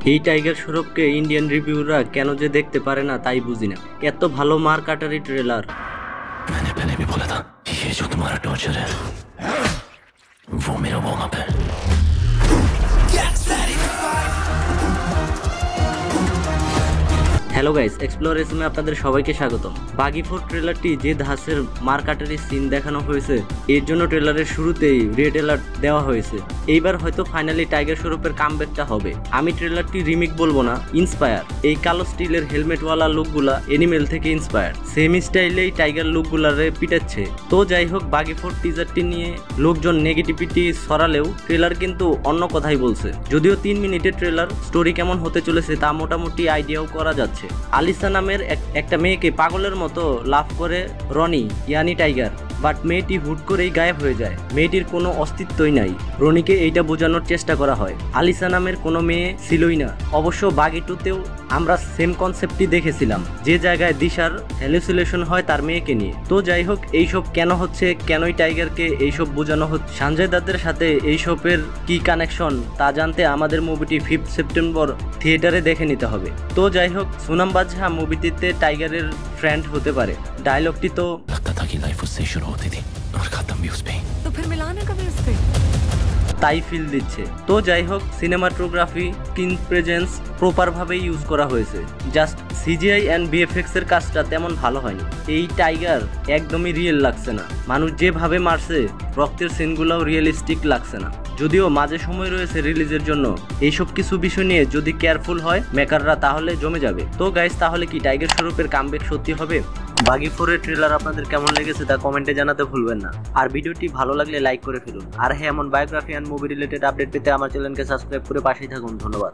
এই tiger শ্রফকে Indian রিভিউরা কেন যে দেখতে পারে না তাই বুঝি না। এত ভালো মার কাটারি ট্রেলার। मैंने पहले भी बोला था ये जो तुम्हारा टॉर्चर है वो मेरा वार्म अप है। হ্যালো গাইস, এক্সপ্লোরেশনে আপনাদের সবাইকে স্বাগতম। বাগি 4 ট্রেলারটি যে ধাঁচের মারকাটারি সিন দেখানো হয়েছে, এর জন্য ট্রেলারের শুরুতেই রেড অ্যালার্ট দেওয়া হয়েছে। এইবার হয়তো ফাইনালি টাইগার শ্রফের কামব্যাকটা হবে। আমি ট্রেলারটি রিমেক বলবো না, ইন্সপায়ার। এই কালো স্টিলের হেলমেটওয়ালা লুকগুলা এনিমেল থেকে ইন্সপায়ার। সেম স্টাইলেই টাইগার লুকগুলারে পিটাচ্ছে। তো যাই হোক, বাগি 4 টিজারটি নিয়ে লোকজন নেগেটিভিটি ছড়ালেও ট্রেলার কিন্তু অন্য কথাই বলছে। যদিও 3 মিনিটের ট্রেলার, স্টোরি কেমন হতে চলেছে তা মোটামুটি আইডিয়াও করা যাচ্ছে। আলিসা নামের একটা মেয়েকে পাগলের মতো লাভ করে রনি ইয়ানি টাইগার, বাট মেয়েটি হুট করেই গায়েব হয়ে যায়। মেয়েটির কোনো অস্তিত্বই নাই। রনিকে এইটা বোঝানোর চেষ্টা করা হয় আলিসা নামের কোনো মেয়ে ছিলই না। অবশ্য বাগি 2তেও আমরা সেম কনসেপ্টই দেখেছিলাম, যে জায়গায় দিশার হ্যালুসিনেশন হয় তার মেয়েকে নিয়ে। তো যাই হোক, এইসব কেন হচ্ছে, কেনই টাইগারকে এইসব বোঝানো হচ্ছে, সঞ্জয় দত্তের সাথে এইসবের কি কানেকশন তা জানতে আমাদের মুভিটি 5 সেপ্টেম্বর থিয়েটারে দেখে নিতে হবে। তো যাই হোক, সোনাম বাদশা মুভিটিতে টাইগারের ফ্রেন্ড হতে পারে। ডায়লগটি তো लगता था कि लाइफ उससे शुरू होती थी और खत्म भी उस पे। तो फिर मिलाना कभी उससे? তাই ফিল দিচ্ছে। তো যাই হোক, সিনেমাটোগ্রাফি, স্ক্রিন প্রেজেন্স প্রপারভাবে ইউজ করা হয়েছে। জাস্ট সিজিআই অ্যান্ড ভিএফএক্স এর কাজটা তেমন ভালো হয়নি। এই টাইগার একদমই রিয়েল লাগছে না। মানুষ যেভাবে মারছে, রক্তের সিনগুলোও রিয়েলিস্টিক লাগছে না। যদিও মাঝে সময় রয়েছে রিলিজের জন্য। এইসব কিছু বিষয় নিয়ে যদি কেয়ারফুল হয় মেকাররা, তাহলে জমে যাবে। তো গাইস, তাহলে কি টাইগার শ্রফের কামব্যাক সত্যি হবে? বাগি 4 এর ট্রেলার আপনাদের কেমন লেগেছে তা কমেন্টে জানাতে ভুলবেন না। আর ভিডিওটি ভালো লাগলে লাইক করে ফেলুন। আর হ্যাঁ, এমন biography and movie related update পেতে আমার চ্যানেলকে সাবস্ক্রাইব করে পাশেই থাকুন। ধন্যবাদ।